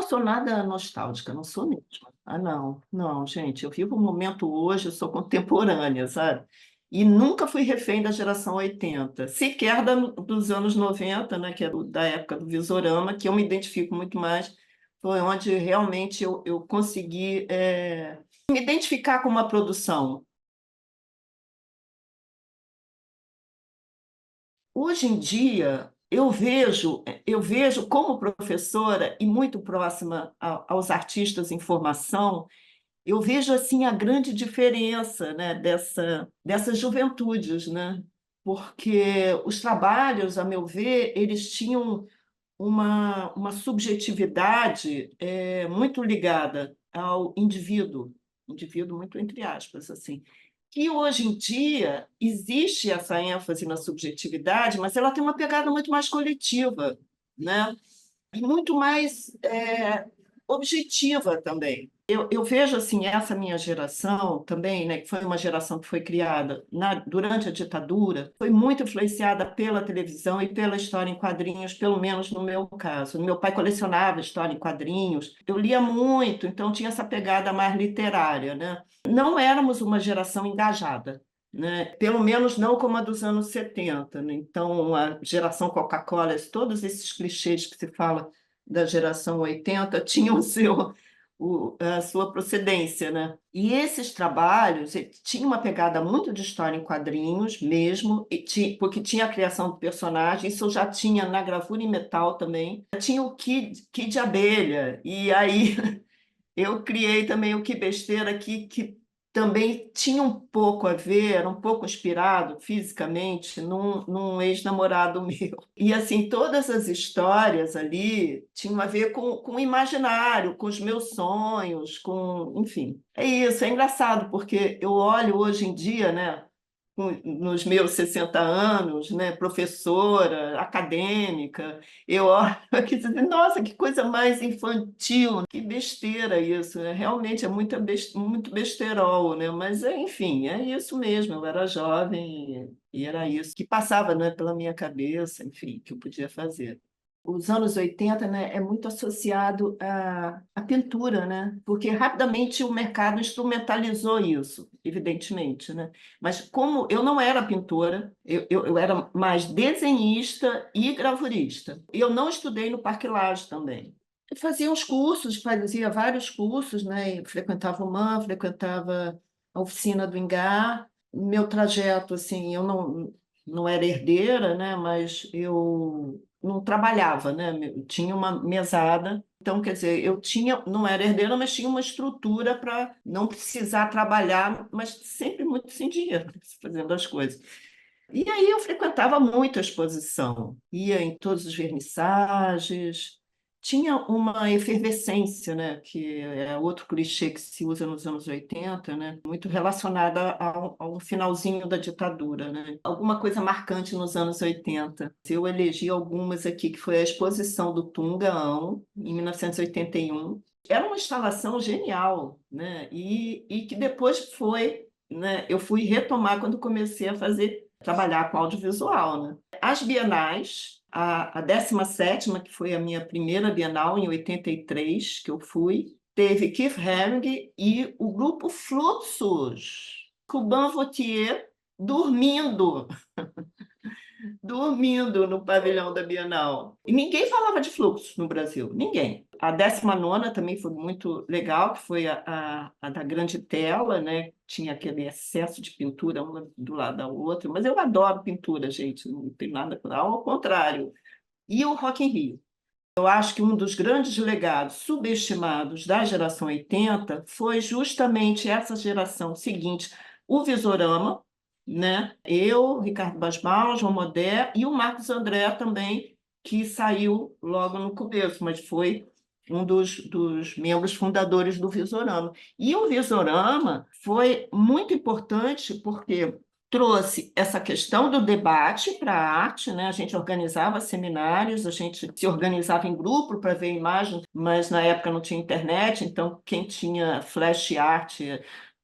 sou nada nostálgica, não sou mesmo. Ah, não, não, gente, eu vivo o momento hoje, eu sou contemporânea, sabe? E nunca fui refém da geração 80, sequer dos anos 90, né, que é da época do Visorama, que eu me identifico muito mais, foi onde realmente eu consegui me identificar com uma produção. Hoje em dia, eu vejo como professora e muito próxima aos artistas em formação, eu vejo assim a grande diferença, né, dessas juventudes, né? Porque os trabalhos, a meu ver, eles tinham uma subjetividade muito ligada ao indivíduo muito entre aspas, assim, que hoje em dia existe essa ênfase na subjetividade, mas ela tem uma pegada muito mais coletiva, né? E muito mais objetiva também. Eu vejo assim essa minha geração também, né, que foi uma geração que foi criada durante a ditadura, foi muito influenciada pela televisão e pela história em quadrinhos, pelo menos no meu caso. Meu pai colecionava história em quadrinhos, eu lia muito, então tinha essa pegada mais literária, né? Não éramos uma geração engajada, né? Pelo menos não como a dos anos 70, né? Então, a geração Coca-Cola, todos esses clichês que se fala da geração 80 tinham a sua procedência, né? E esses trabalhos tinham uma pegada muito de história em quadrinhos mesmo, porque tinha a criação do personagem, isso eu já tinha na gravura em metal também, tinha o Kid de Abelha, e aí eu criei também o Que Besteira aqui, que também tinha um pouco a ver, era um pouco inspirado fisicamente num ex-namorado meu. E assim, todas as histórias ali tinham a ver com o imaginário, com os meus sonhos, enfim. É isso, é engraçado, porque eu olho hoje em dia, né? Nos meus 60 anos, né, professora, acadêmica, eu olho aqui e digo, nossa, que coisa mais infantil, que besteira isso, né? Realmente é muito besterol, né? Mas, enfim, é isso mesmo, eu era jovem e era isso que passava, né, pela minha cabeça, enfim, que eu podia fazer. Os anos 80, né, é muito associado à pintura, né? Porque rapidamente o mercado instrumentalizou isso, evidentemente, né? Mas como eu não era pintora, eu era mais desenhista e gravurista. E eu não estudei no Parque Lage também. Eu fazia uns cursos, fazia vários cursos, né? Eu frequentava o MAN, frequentava a oficina do Engar. Meu trajeto, assim, eu não era herdeira, né? Mas eu não trabalhava, né? Eu tinha uma mesada. Então, quer dizer, eu tinha, não era herdeira, mas tinha uma estrutura para não precisar trabalhar, mas sempre muito sem dinheiro, fazendo as coisas. E aí eu frequentava muito a exposição, ia em todos os vernissagens, tinha uma efervescência, né, que é outro clichê que se usa nos anos 80, né, muito relacionada ao finalzinho da ditadura, né. Alguma coisa marcante nos anos 80. Eu elegi algumas aqui, que foi a exposição do Tungaão, em 1981. Era uma instalação genial, né, e que depois né, eu fui retomar quando comecei a trabalhar com audiovisual, né? As bienais, a 17ª, que foi a minha primeira bienal, em 83, que eu fui, teve Keith Haring e o grupo Fluxus, Cuban Vautier, dormindo no pavilhão da Bienal. E ninguém falava de fluxo no Brasil, ninguém. A 19ª também foi muito legal, que foi a da grande tela, né? Tinha aquele excesso de pintura uma do lado da outra, mas eu adoro pintura, gente, não tem nada ao contrário. E o Rock in Rio. Eu acho que um dos grandes legados subestimados da geração 80 foi justamente essa geração seguinte, o Visorama, né? Eu, Ricardo Basmal, João Modé e o Marcos André também, que saiu logo no começo, mas foi um dos membros fundadores do Visorama. E o Visorama foi muito importante porque trouxe essa questão do debate para a arte, né? A gente organizava seminários, a gente se organizava em grupo para ver imagens, mas na época não tinha internet, então quem tinha Flash Art,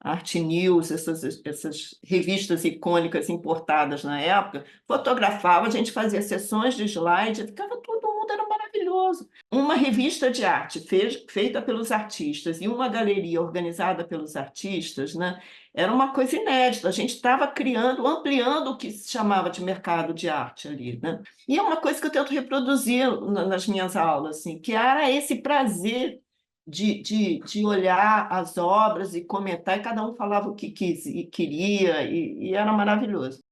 Art News, essas revistas icônicas importadas na época, fotografava, a gente fazia sessões de slide, ficava todo mundo, era maravilhoso. uma revista de arte feita pelos artistas e uma galeria organizada pelos artistas, né, era uma coisa inédita. A gente estava criando, ampliando o que se chamava de mercado de arte ali, né? E é uma coisa que eu tento reproduzir nas minhas aulas, assim, que era esse prazer de olhar as obras e comentar, e cada um falava o que quis, e queria, e era maravilhoso.